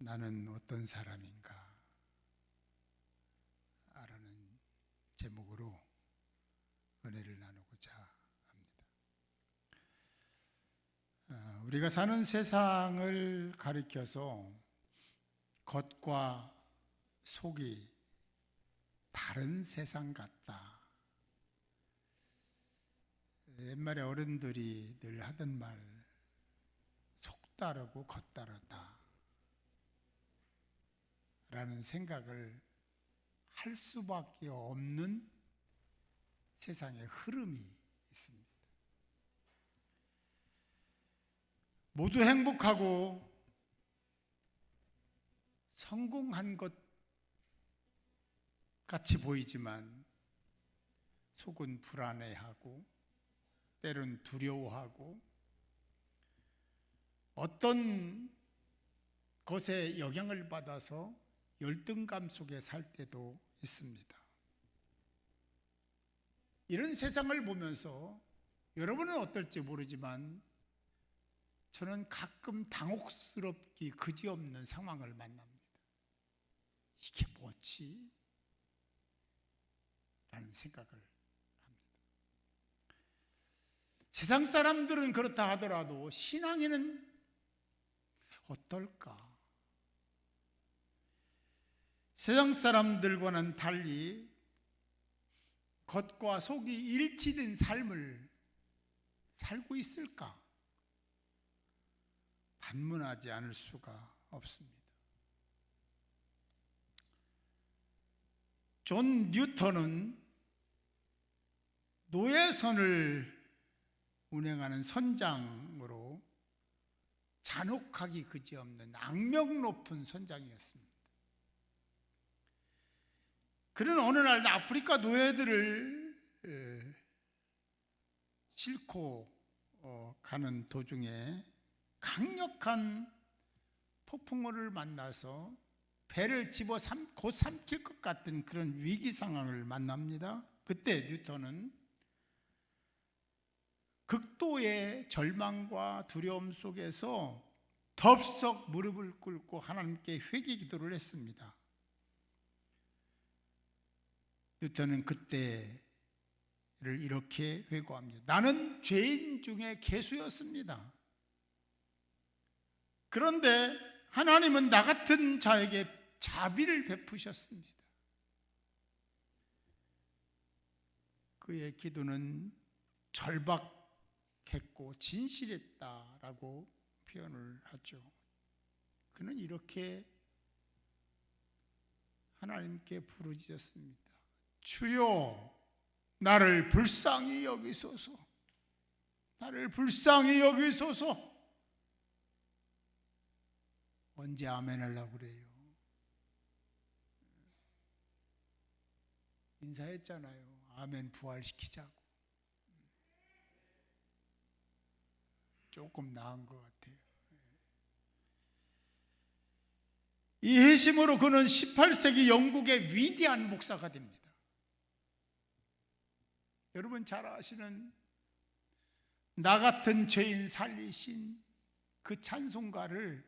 나는 어떤 사람인가? 라는 제목으로 은혜를 나누고자 합니다. 우리가 사는 세상을 가리켜서 겉과 속이 다른 세상 같다. 옛말에 어른들이 늘 하던 말, 속 다르고 겉 다르다 라는 생각을 할 수밖에 없는 세상의 흐름이 있습니다. 모두 행복하고 성공한 것 같이 보이지만 속은 불안해하고 때론 두려워하고 어떤 것에 영향을 받아서 열등감 속에 살 때도 있습니다. 이런 세상을 보면서 여러분은 어떨지 모르지만 저는 가끔 당혹스럽기 그지없는 상황을 만납니다. 이게 뭐지? 라는 생각을 합니다. 세상 사람들은 그렇다 하더라도 신앙인은 어떨까? 세상 사람들과는 달리 겉과 속이 일치된 삶을 살고 있을까? 반문하지 않을 수가 없습니다. 존 뉴턴은 노예선을 운행하는 선장으로 잔혹하기 그지없는 악명 높은 선장이었습니다. 그는 어느 날 아프리카 노예들을 싣고 가는 도중에 강력한 폭풍우를 만나서 배를 집어 곧 삼킬 것 같은 그런 위기 상황을 만납니다. 그때 뉴턴은 극도의 절망과 두려움 속에서 덥석 무릎을 꿇고 하나님께 회개 기도를 했습니다. 뉴턴은 그때를 이렇게 회고합니다. 나는 죄인 중에 괴수였습니다. 그런데 하나님은 나 같은 자에게 자비를 베푸셨습니다. 그의 기도는 절박했고 진실했다라고 표현을 하죠. 그는 이렇게 하나님께 부르짖었습니다. 주여, 나를 불쌍히 여기소서. 나를 불쌍히 여기소서. 언제 아멘 하려고 그래요? 인사했잖아요. 아멘 부활시키자고. 조금 나은 것 같아요. 이 회심으로 그는 18세기 영국의 위대한 목사가 됩니다. 여러분 잘 아시는 나 같은 죄인 살리신 그 찬송가를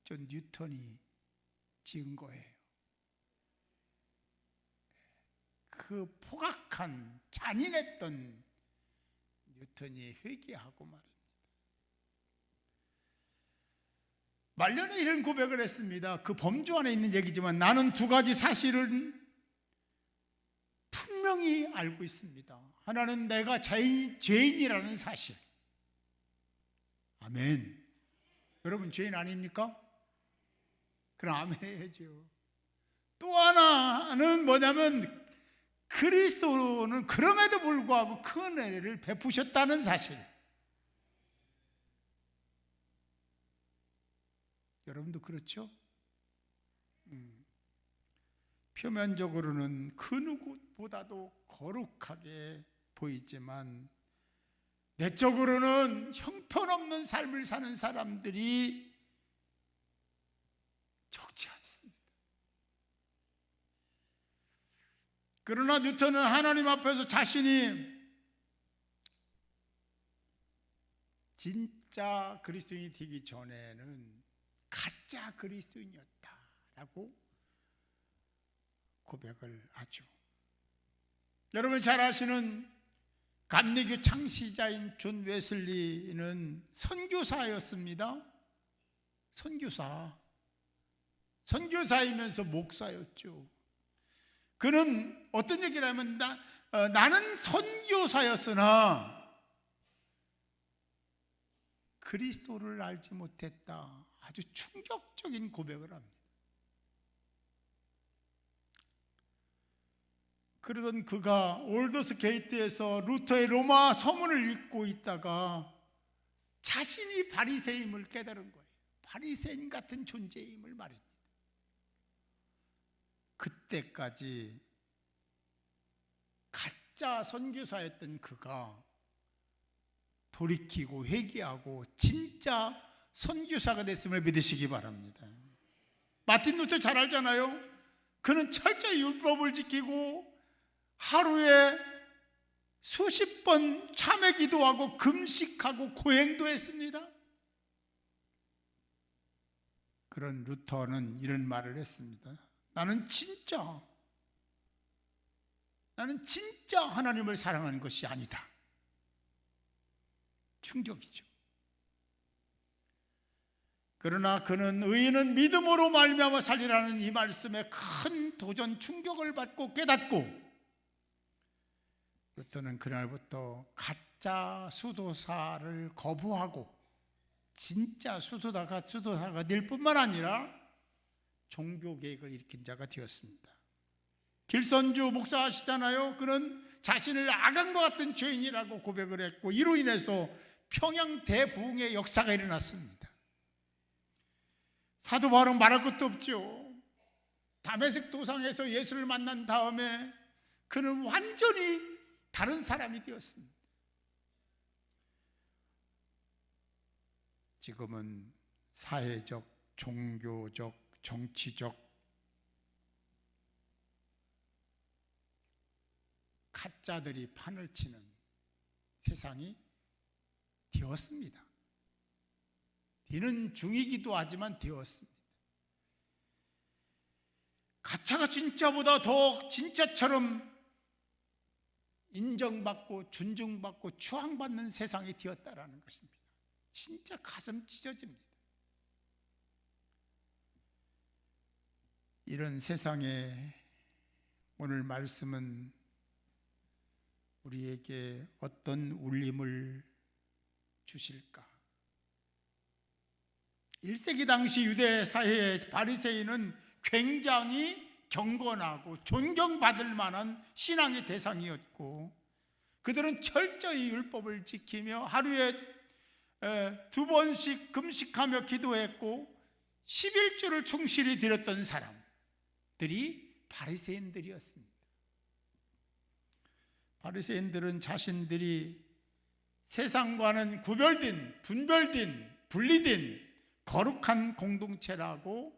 존 뉴턴이 지은 거예요. 그 포악한 잔인했던 뉴턴이 회개하고 말입니다. 말년에 이런 고백을 했습니다. 그 범주 안에 있는 얘기지만 나는 두 가지 사실은 분명히 알고 있습니다. 하나는 내가 죄인이라는 사실. 아멘. 여러분 죄인 아닙니까? 그럼 아멘 해야죠. 또 하나는 뭐냐면 그리스도는 그럼에도 불구하고 큰 은혜를 베푸셨다는 사실. 여러분도 그렇죠? 표면적으로는 그 누구보다도 거룩하게 보이지만 내적으로는 형편없는 삶을 사는 사람들이 적지 않습니다. 그러나 뉴턴은 하나님 앞에서 자신이 진짜 그리스도인이 되기 전에는 가짜 그리스도인이었다라고 고백을 하죠. 여러분 잘 아시는 감리교 창시자인 존 웨슬리는 선교사였습니다. 선교사이면서 목사였죠. 그는 어떤 얘기를 하면 나는 선교사였으나 그리스도를 알지 못했다. 아주 충격적인 고백을 합니다. 그러던 그가 올더스 게이트에서 루터의 로마 서문을 읽고 있다가 자신이 바리새임을 깨달은 거예요. 바리새인 같은 존재임을 말입니다. 그때까지 가짜 선교사였던 그가 돌이키고 회개하고 진짜 선교사가 됐음을 믿으시기 바랍니다. 마틴 루터 잘 알잖아요. 그는 철저히 율법을 지키고 하루에 수십 번 참회 기도하고 금식하고 고행도 했습니다. 그런 루터는 이런 말을 했습니다. 나는 진짜 하나님을 사랑하는 것이 아니다. 충격이죠. 그러나 그는 의인은 믿음으로 말미암아 살리라는 이 말씀에 큰 도전 충격을 받고 깨닫고, 루터는 그날부터 가짜 수도사를 거부하고 진짜 수도사가 될 뿐만 아니라 종교개혁을 일으킨 자가 되었습니다. 길선주 목사 아시잖아요. 그는 자신을 아간과 같은 죄인이라고 고백을 했고, 이로 인해서 평양 대부흥의 역사가 일어났습니다. 사도 바울은 말할 것도 없죠. 다메섹 도상에서 예수를 만난 다음에 그는 완전히 다른 사람이 되었습니다. 지금은 사회적, 종교적, 정치적 가짜들이 판을 치는 세상이 되었습니다. 되는 중이기도 하지만 되었습니다. 가짜가 진짜보다 더 진짜처럼 인정받고 존중받고 추앙받는 세상이 되었다라는 것입니다. 진짜 가슴 찢어집니다. 이런 세상에 오늘 말씀은 우리에게 어떤 울림을 주실까? 1세기 당시 유대 사회의 바리새인은 굉장히 경건하고 존경받을 만한 신앙의 대상이었고, 그들은 철저히 율법을 지키며 하루에 2번씩 금식하며 기도했고 11조를 충실히 드렸던 사람들이 바리새인들이었습니다. 바리새인들은 자신들이 세상과는 구별된, 분별된, 분리된 거룩한 공동체라고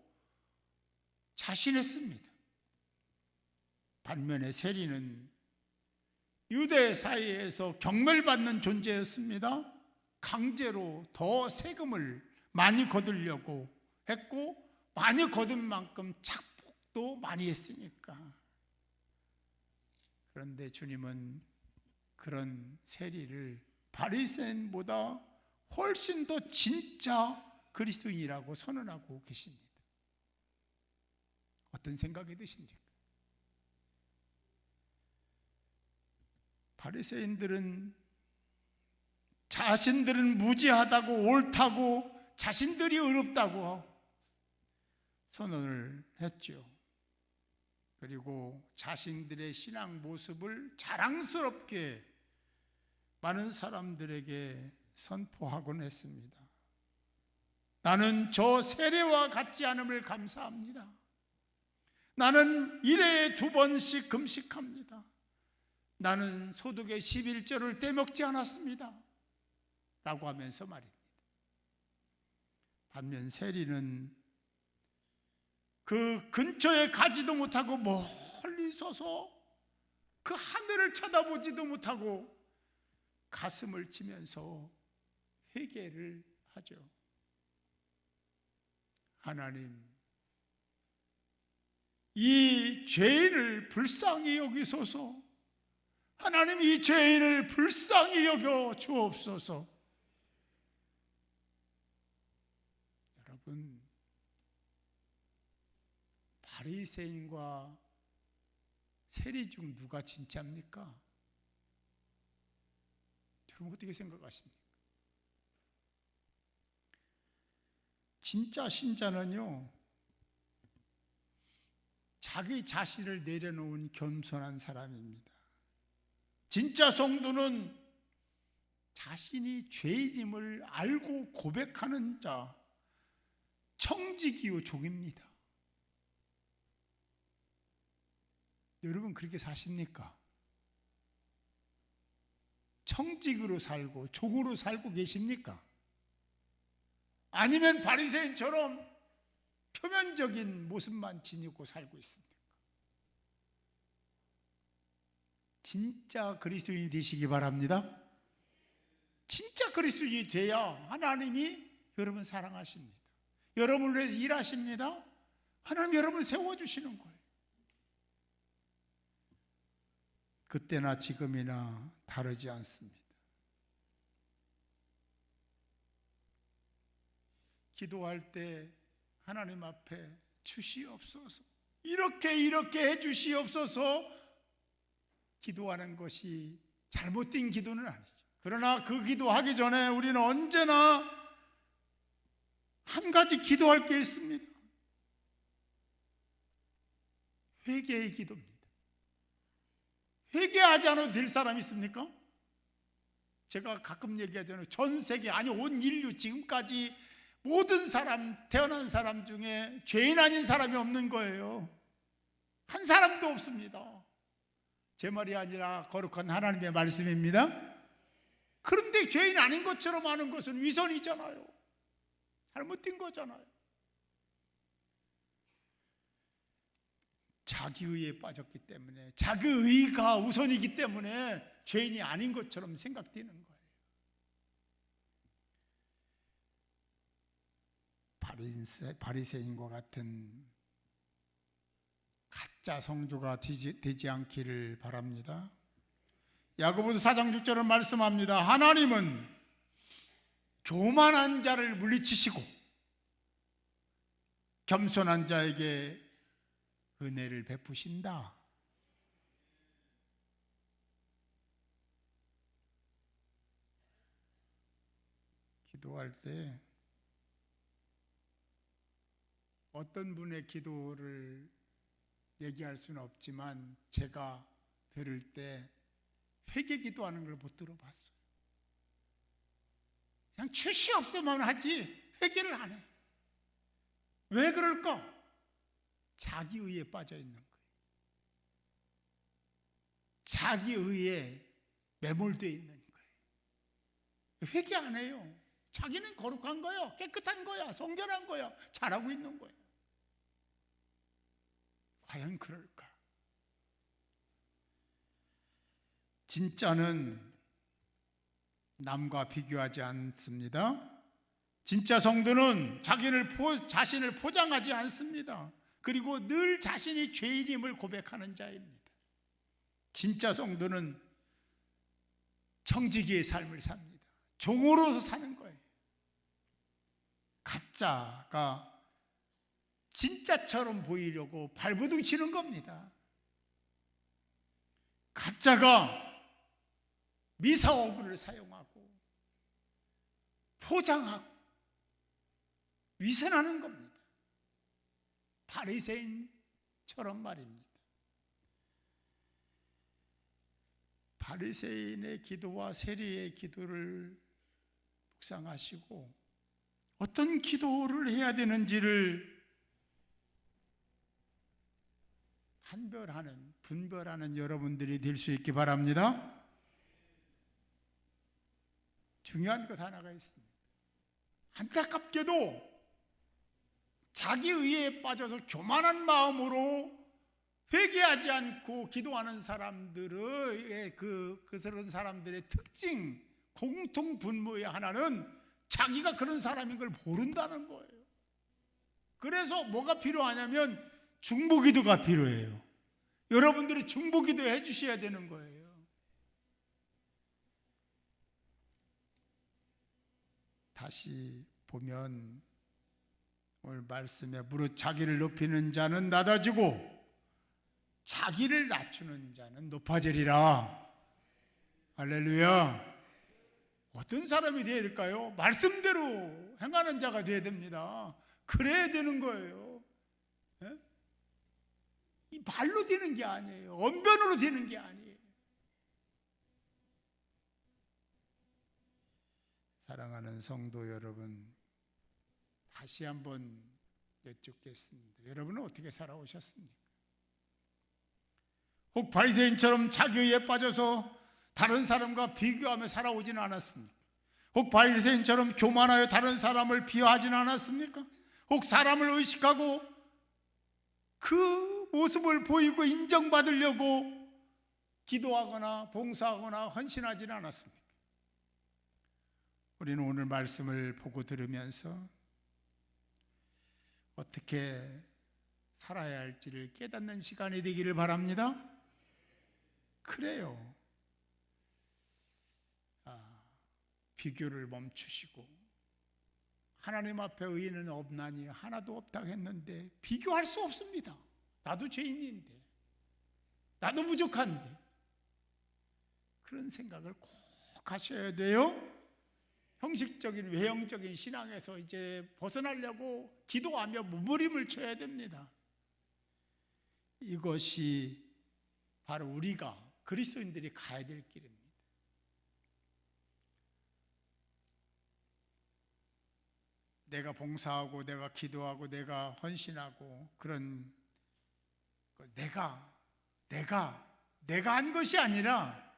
자신했습니다. 반면에 세리는 유대 사회에서 경멸받는 존재였습니다. 강제로 더 세금을 많이 거두려고 했고, 많이 거둔 만큼 착복도 많이 했으니까. 그런데 주님은 그런 세리를 바리새인보다 훨씬 더 진짜 그리스도인이라고 선언하고 계십니다. 어떤 생각이 드십니까? 바리새인들은 자신들은 무지하다고 옳다고 자신들이 의롭다고 선언을 했죠. 그리고 자신들의 신앙 모습을 자랑스럽게 많은 사람들에게 선포하곤 했습니다. 나는 저 세례와 같지 않음을 감사합니다. 나는 1회에 2번씩 금식합니다. 나는 소득의 11조를 떼먹지 않았습니다. 라고 하면서 말입니다. 반면 세리는 그 근처에 가지도 못하고 멀리 서서 그 하늘을 쳐다보지도 못하고 가슴을 치면서 회개를 하죠. 하나님, 이 죄인을 불쌍히 여기소서. 하나님, 이 죄인을 불쌍히 여겨 주옵소서. 여러분, 바리새인과 세리 중 누가 진짜입니까? 여러분 어떻게 생각하십니까? 진짜 신자는요, 자기 자신을 내려놓은 겸손한 사람입니다. 진짜 성도는 자신이 죄인임을 알고 고백하는 자, 청지기요 족입니다. 여러분 그렇게 사십니까? 청직으로 살고 족으로 살고 계십니까? 아니면 바리새인처럼 표면적인 모습만 지니고 살고 있습니까? 진짜 그리스도인이 되시기 바랍니다. 진짜 그리스도인이 돼야 하나님이 여러분 사랑하십니다. 여러분을 위해서 일하십니다. 하나님 여러분을 세워주시는 거예요. 그때나 지금이나 다르지 않습니다. 기도할 때 하나님 앞에 주시옵소서, 이렇게 해주시옵소서 기도하는 것이 잘못된 기도는 아니죠. 그러나 그 기도하기 전에 우리는 언제나 한 가지 기도할 게 있습니다. 회개의 기도입니다. 회개하지 않아도 될 사람이 있습니까? 제가 가끔 얘기하잖아요. 전 세계, 아니 온 인류 지금까지 모든 사람, 태어난 사람 중에 죄인 아닌 사람이 없는 거예요. 한 사람도 없습니다. 제 말이 아니라 거룩한 하나님의 말씀입니다. 그런데 죄인 아닌 것처럼 하는 것은 위선이잖아요. 잘못된 거잖아요. 자기의에 빠졌기 때문에, 자기의가 우선이기 때문에 죄인이 아닌 것처럼 생각되는 거예요. 바리새인과 같은 가짜 성도가 되지 않기를 바랍니다. 야고보서 4장 6절은 말씀합니다. 하나님은 교만한 자를 물리치시고 겸손한 자에게 은혜를 베푸신다. 기도할 때 어떤 분의 기도를 얘기할 수는 없지만 제가 들을 때 회개 기도하는 걸 못 들어봤어요. 그냥 주시옵소서만 하지 회개를 안 해. 왜 그럴까? 자기 의에 빠져 있는 거예요. 자기 의에 매몰되어 있는 거예요. 회개 안 해요. 자기는 거룩한 거야, 깨끗한 거야, 성결한 거야, 잘하고 있는 거예요. 과연 그럴까? 진짜는 남과 비교하지 않습니다. 진짜 성도는 자신을 포장하지 않습니다. 그리고 늘 자신이 죄인임을 고백하는 자입니다. 진짜 성도는 청지기의 삶을 삽니다. 종으로서 사는 거예요. 가짜가 진짜처럼 보이려고 발버둥 치는 겁니다. 가짜가 미사오그를 사용하고 포장하고 위선하는 겁니다. 바리새인처럼 말입니다. 바리새인의 기도와 세리의 기도를 묵상하시고 어떤 기도를 해야 되는지를 분별하는 여러분들이 될 수 있기 바랍니다. 중요한 것 하나가 있습니다. 안타깝게도 자기 의에 빠져서 교만한 마음으로 회개하지 않고 기도하는 사람들의 그런 사람들의 특징, 공통 분모의 하나는 자기가 그런 사람인 걸 모른다는 거예요. 그래서 뭐가 필요하냐면 중보기도가 필요해요. 여러분들이 중보기도 해주셔야 되는 거예요. 다시 보면 오늘 말씀에 무릇 자기를 높이는 자는 낮아지고 자기를 낮추는 자는 높아지리라. 할렐루야. 어떤 사람이 되어야 될까요? 말씀대로 행하는 자가 되어야 됩니다. 그래야 되는 거예요. 예? 이 말로 되는 게 아니에요. 언변으로 되는 게 아니에요. 사랑하는 성도 여러분, 다시 한번 여쭙겠습니다. 여러분은 어떻게 살아오셨습니까? 혹 바리새인처럼 자기의에 빠져서 다른 사람과 비교하며 살아오지는 않았습니까? 혹 바리새인처럼 교만하여 다른 사람을 비하하지는 않았습니까? 혹 사람을 의식하고 그 모습을 보이고 인정받으려고 기도하거나 봉사하거나 헌신하지는 않았습니까? 우리는 오늘 말씀을 보고 들으면서 어떻게 살아야 할지를 깨닫는 시간이 되기를 바랍니다. 그래요. 비교를 멈추시고 하나님 앞에 의인은 없나니 하나도 없다고 했는데 비교할 수 없습니다. 나도 죄인인데, 나도 부족한데, 그런 생각을 꼭 하셔야 돼요. 형식적인 외형적인 신앙에서 이제 벗어나려고 기도하며 몸부림을 쳐야 됩니다. 이것이 바로 우리가 그리스도인들이 가야 될 길입니다. 내가 봉사하고 내가 기도하고 내가 헌신하고 그런 내가 한 것이 아니라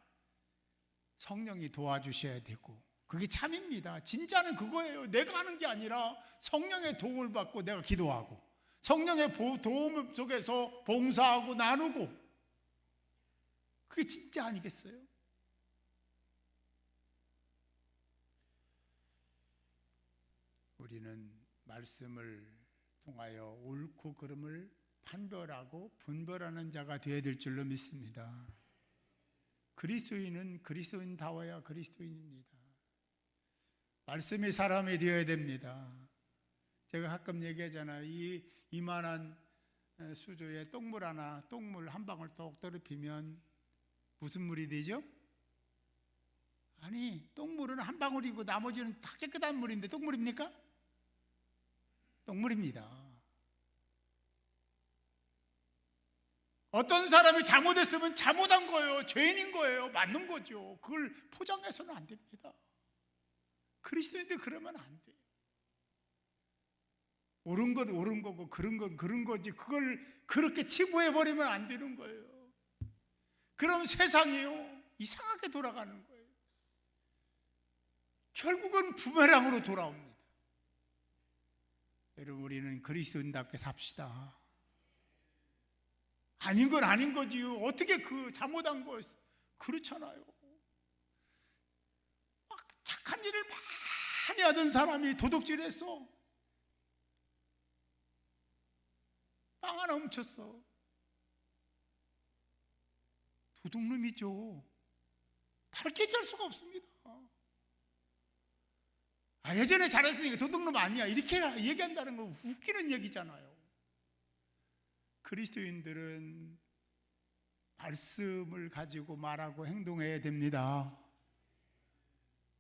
성령이 도와주셔야 되고, 그게 참입니다. 진짜는 그거예요. 내가 하는 게 아니라 성령의 도움을 받고 내가 기도하고 성령의 도움 속에서 봉사하고 나누고, 그게 진짜 아니겠어요? 우리는 말씀을 통하여 옳고 그름을 판별하고 분별하는 자가 되어야 될 줄로 믿습니다. 그리스도인은 그리스도인다워야 그리스도인입니다. 말씀의 사람이 되어야 됩니다. 제가 가끔 얘기하잖아요. 이만한 수조에 똥물 한 방울 똑 떨어뜨리면 무슨 물이 되죠? 아니, 똥물은 한 방울이고 나머지는 다 깨끗한 물인데 똥물입니까? 똥물입니다. 어떤 사람이 잘못했으면 잘못한 거예요. 죄인인 거예요. 맞는 거죠. 그걸 포장해서는 안 됩니다. 그리스도인들 그러면 안 돼요. 옳은 건 옳은 거고 그런 건 그런 거지, 그걸 그렇게 치부해버리면 안 되는 거예요. 그럼 세상이요 이상하게 돌아가는 거예요. 결국은 부메랑으로 돌아옵니다. 여러분, 우리는 그리스도인답게 삽시다. 아닌 건 아닌 거지요. 어떻게 그 잘못한 거 그렇잖아요. 막 착한 일을 많이 하던 사람이 도둑질했어. 빵 하나 훔쳤어. 도둑놈이죠. 다르게 얘기할 수가 없습니다. 예전에 잘했으니까 도둑놈 아니야, 이렇게 얘기한다는 건 웃기는 얘기잖아요. 그리스도인들은 말씀을 가지고 말하고 행동해야 됩니다.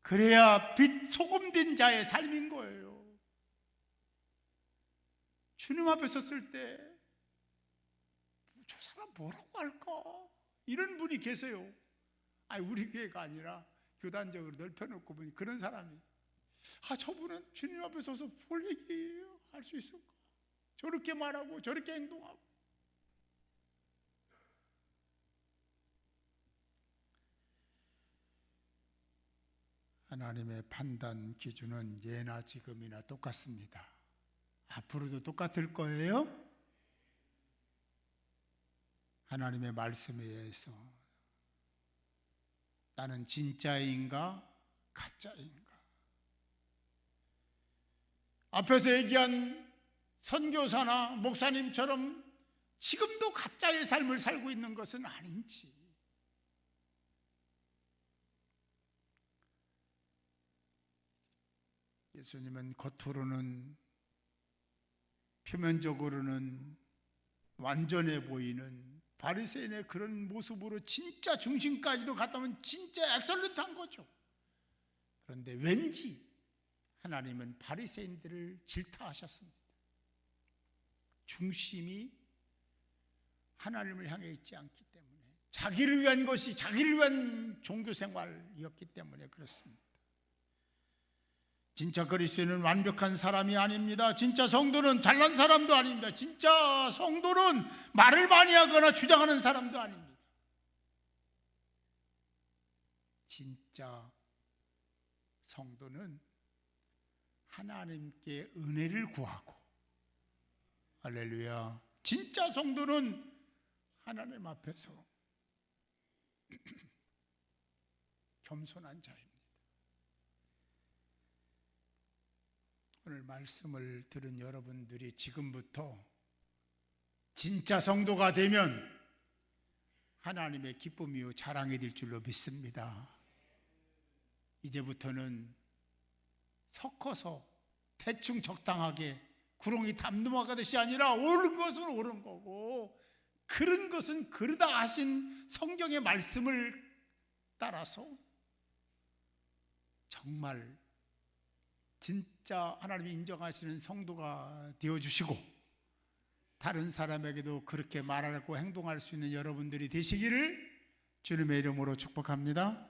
그래야 빛 소금된 자의 삶인 거예요. 주님 앞에 섰을 때 저 사람 뭐라고 할까? 이런 분이 계세요. 우리 교회가 아니라 교단적으로 넓혀놓고 보니 그런 사람이, 저분은 주님 앞에 서서 뭘 얘기할 수 있을까? 저렇게 말하고 저렇게 행동하고. 하나님의 판단 기준은 예나 지금이나 똑같습니다. 앞으로도 똑같을 거예요. 하나님의 말씀에 의해서 나는 진짜인가 가짜인가, 앞에서 얘기한 선교사나 목사님처럼 지금도 가짜의 삶을 살고 있는 것은 아닌지. 예수님은 겉으로는, 표면적으로는 완전해 보이는 바리새인의 그런 모습으로 진짜 중심까지도 갔다면 진짜 엑설런트한 거죠. 그런데 왠지 하나님은 바리새인들을 질타하셨습니다. 중심이 하나님을 향해 있지 않기 때문에, 자기를 위한 것이 자기를 위한 종교 생활이었기 때문에 그렇습니다. 진짜 그리스도인은 완벽한 사람이 아닙니다. 진짜 성도는 잘난 사람도 아닙니다. 진짜 성도는 말을 많이 하거나 주장하는 사람도 아닙니다. 진짜 성도는 하나님께 은혜를 구하고, 할렐루야, 진짜 성도는 하나님 앞에서 겸손한 자입니다. 오늘 말씀을 들은 여러분들이 지금부터 진짜 성도가 되면 하나님의 기쁨이요 자랑이 될 줄로 믿습니다. 이제부터는 섞어서 대충 적당하게 구렁이 담 넘어가듯이 아니라 옳은 것은 옳은 거고, 그런 것은 그러다 하신 성경의 말씀을 따라서 정말 진짜 하나님이 인정하시는 성도가 되어주시고, 다른 사람에게도 그렇게 말하고 행동할 수 있는 여러분들이 되시기를 주님의 이름으로 축복합니다.